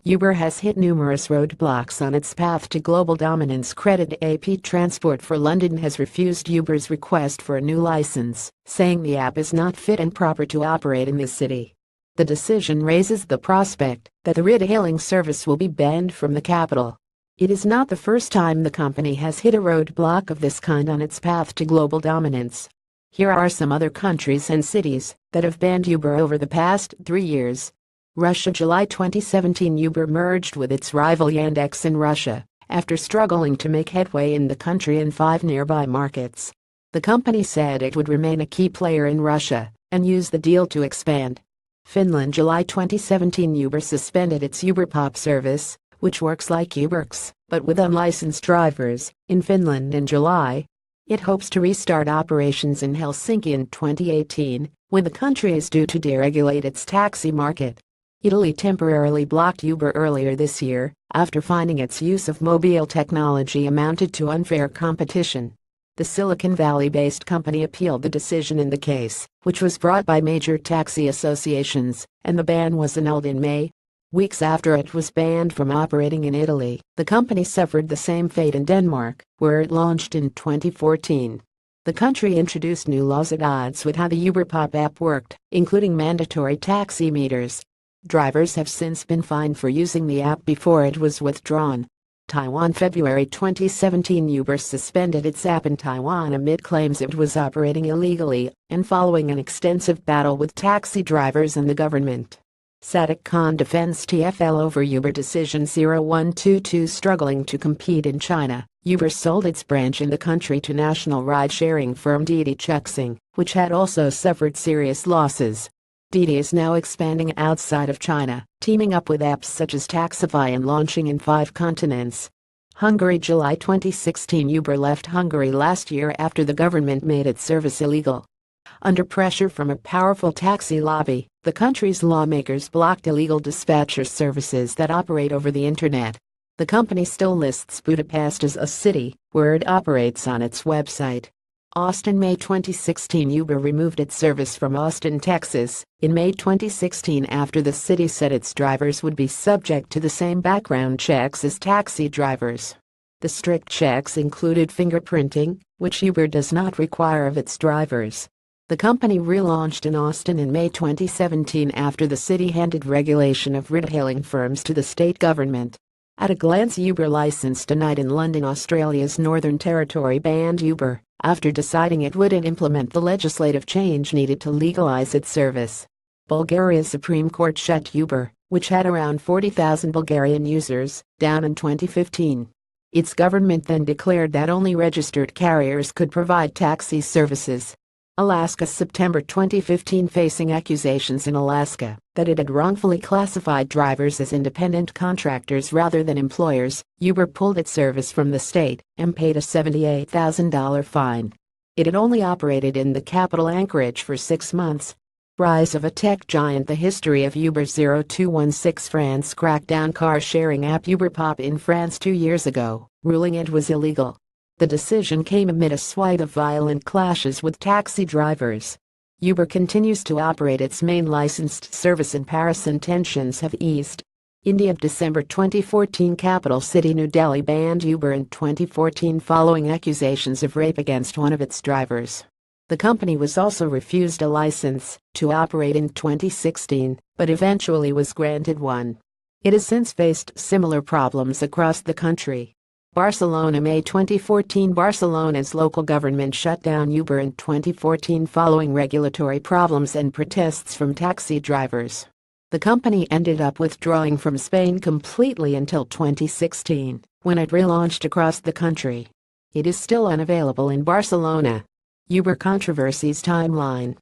Uber has hit numerous roadblocks on its path to global dominance. Credit AP Transport for London has refused Uber's request for a new license, saying the app is not fit and proper to operate in the city. The decision raises the prospect that the ride-hailing service will be banned from the capital. It is not the first time the company has hit a roadblock of this kind on its path to global dominance. Here are some other countries and cities that have banned Uber over the past 3 years. Russia. July 2017, Uber merged with its rival Yandex in Russia after struggling to make headway in the country and 5 nearby markets. The company said it would remain a key player in Russia and use the deal to expand. Finland. July 2017, Uber suspended its UberPop service, which works like Uberx, but with unlicensed drivers, in Finland in July. It hopes to restart operations in Helsinki in 2018, when the country is due to deregulate its taxi market. Italy temporarily blocked Uber earlier this year after finding its use of mobile technology amounted to unfair competition. The Silicon Valley-based company appealed the decision in the case, which was brought by major taxi associations, and the ban was annulled in May. Weeks after it was banned from operating in Italy, the company suffered the same fate in Denmark, where it launched in 2014. The country introduced new laws at odds with how the UberPop app worked, including mandatory taxi meters. Drivers have since been fined for using the app before it was withdrawn. Taiwan. February 2017, Uber suspended its app in Taiwan amid claims it was operating illegally and following an extensive battle with taxi drivers and the government. Sadiq Khan defends TfL over Uber decision. 0122. Struggling to compete in China, Uber sold its branch in the country to national ride-sharing firm Didi Chuxing, which had also suffered serious losses. Didi is now expanding outside of China, teaming up with apps such as Taxify and launching in 5 continents. Hungary. July 2016, Uber left Hungary last year after the government made its service illegal. Under pressure from a powerful taxi lobby, the country's lawmakers blocked illegal dispatcher services that operate over the internet. The company still lists Budapest as a city where it operates on its website. Austin. May 2016, Uber removed its service from Austin, Texas, in May 2016 after the city said its drivers would be subject to the same background checks as taxi drivers. The strict checks included fingerprinting, which Uber does not require of its drivers. The company relaunched in Austin in May 2017 after the city handed regulation of ride-hailing firms to the state government. At a glance, Uber license denied in London. Australia's Northern Territory banned Uber after deciding it wouldn't implement the legislative change needed to legalize its service. Bulgaria's Supreme Court shut Uber, which had around 40,000 Bulgarian users, down in 2015. Its government then declared that only registered carriers could provide taxi services. Alaska. September 2015, facing accusations in Alaska that it had wrongfully classified drivers as independent contractors rather than employers, Uber pulled its service from the state and paid a $78,000 fine. It had only operated in the capital Anchorage for 6 months. Rise of a tech giant. The history of Uber. 0216. France cracked down car-sharing app UberPop in France 2 years ago, ruling it was illegal. The decision came amid a swathe of violent clashes with taxi drivers. Uber continues to operate its main licensed service in Paris and tensions have eased. India. December 2014, capital city New Delhi banned Uber in 2014 following accusations of rape against one of its drivers. The company was also refused a license to operate in 2016, but eventually was granted one. It has since faced similar problems across the country. Barcelona. May 2014, Barcelona's local government shut down Uber in 2014 following regulatory problems and protests from taxi drivers. The company ended up withdrawing from Spain completely until 2016, when it relaunched across the country. It is still unavailable in Barcelona. Uber controversies timeline.